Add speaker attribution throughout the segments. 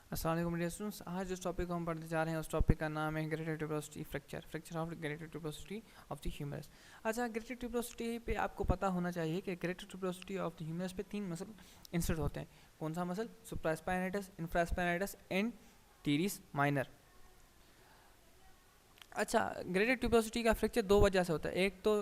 Speaker 1: अस्सलाम वालेकुम dear students. आज जिस टॉपिक को हम पढ़ने जा रहे हैं उस टॉपिक का नाम है greater tuberosity fracture of greater tuberosity of the humerus. अच्छा, ग्रेटर ट्यूबरोसिटी पे आपको पता होना चाहिए कि greater tuberosity of the humerus पे 3 मसल इंसर्ट होते हैं। कौन सा muscle? Supraspinatus, infraspinatus and teres minor. अच्छा, ग्रेटर ट्यूबरोसिटी का फ्रैक्चर दो वजह से होता है। एक तो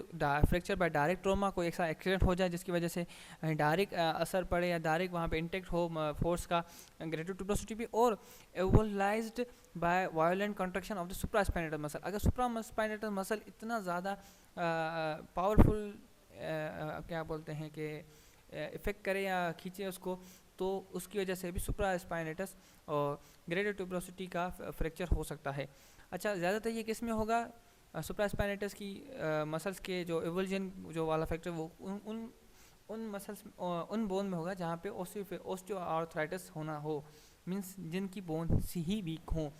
Speaker 1: फ्रैक्चर बाय डायरेक्ट ट्रॉमा, कोई ऐसा एक्सीडेंट हो जाए जिसकी वजह से डायरेक्ट असर पड़े या डायरेक्ट वहाँ पे इंटेक्ट हो फोर्स का ग्रेटर ट्यूबरोसिटी पे, और avulsed by violent contraction of the supraspinatus muscle. अगर सुप्रास्पाइनेटल मसल इतना ज़्यादा पावरफुल क्या बोलते हैं कि इफेक्ट करे या खींचे उसको, तो उसकी वजह से भी सुप्रास्पाइनेटस और ग्रेटर ट्यूबरोसिटी का फ्रैक्चर हो सकता है। अच्छा, ज़्यादातर ये किस में होगा? सुप्रास्पाइनेटस की मसल्स के जो एवल्जन जो वाला फैक्टर वो उन मसल्स उन बोन में होगा जहाँ पे ऑस्टियोआर्थराइटिस होना हो, मींस जिनकी बोन सी ही वीक हो।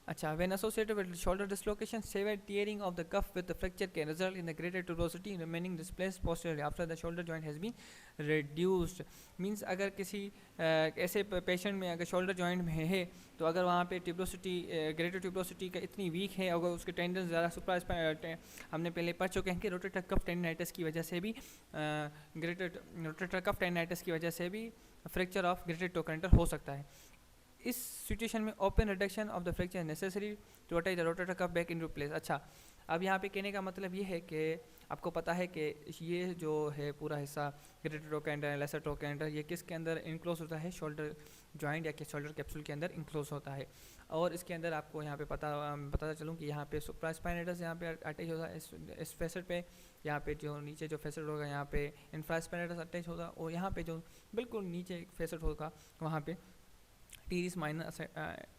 Speaker 1: अच्छा, when associated with shoulder dislocation, severe tearing of the cuff with the fracture can result in the greater tuberosity remaining displaced posteriorly after the shoulder joint has been reduced. Means अगर किसी ऐसे patient में अगर shoulder joint में है तो अगर वहाँ पे ट्यूबरोसिटी ग्रेटर ट्यूबरोसिटी का इतनी वीक है, अगर उसके टेंडन ज़्यादा हमने पहले पढ़ चुके हैं कि रोटेटर कफ टेंडिनाइटिस की वजह से भी रोटेटर कफ टेंडिनाइटिस की वजह से भी फ्रैक्चर ऑफ ग्रेटर टोकरेंटर हो सकता है। इस सिचुएशन में open reduction of the fracture necessary to attach the rotator cuff back into place. अच्छा, अब यहाँ पे कहने का मतलब ये है कि आपको पता है कि ये जो है पूरा हिस्सा ग्रेटर टोकेंडर, लेसर टोकेंडर, ये किसके अंदर इनक्लोज होता है? शोल्डर जॉइंट या कि शोल्डर कैप्सूल के अंदर इनक्लोज होता है। और इसके अंदर आपको यहाँ पे पता चलूँ कि यहाँ पे सुप्रास्पाइनेटस यहाँ पे अटैच होता है इस फेसेट पे, यहाँ पे जो नीचे जो फेसेट होगा यहाँ पे इंफ्रास्पाइनेटस अटैच होगा, और यहाँ पे जो बिल्कुल नीचे फेसेट होगा वहाँ पे टीरिस माइनर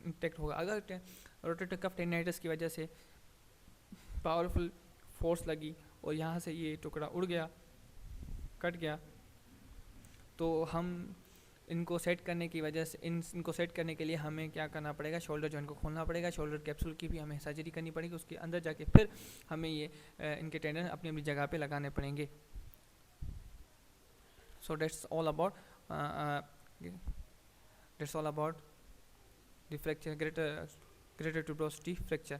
Speaker 1: इंटेक्ट होगा। अगर रोटेटर कफ टेंडिनाइटिस की वजह से पावरफुल फोर्स लगी और यहाँ से ये टुकड़ा उड़ गया, कट गया, तो हम इनको सेट करने की वजह से इनको सेट करने के लिए हमें क्या करना पड़ेगा? शोल्डर जॉइंट को खोलना पड़ेगा, शोल्डर कैप्सूल की भी हमें सर्जरी करनी पड़ेगी, उसके अंदर जाके फिर हमें ये इनके टेंडन अपनी अपनी जगह पे लगाने पड़ेंगे। So that's all about the fracture greater tuberosity fracture.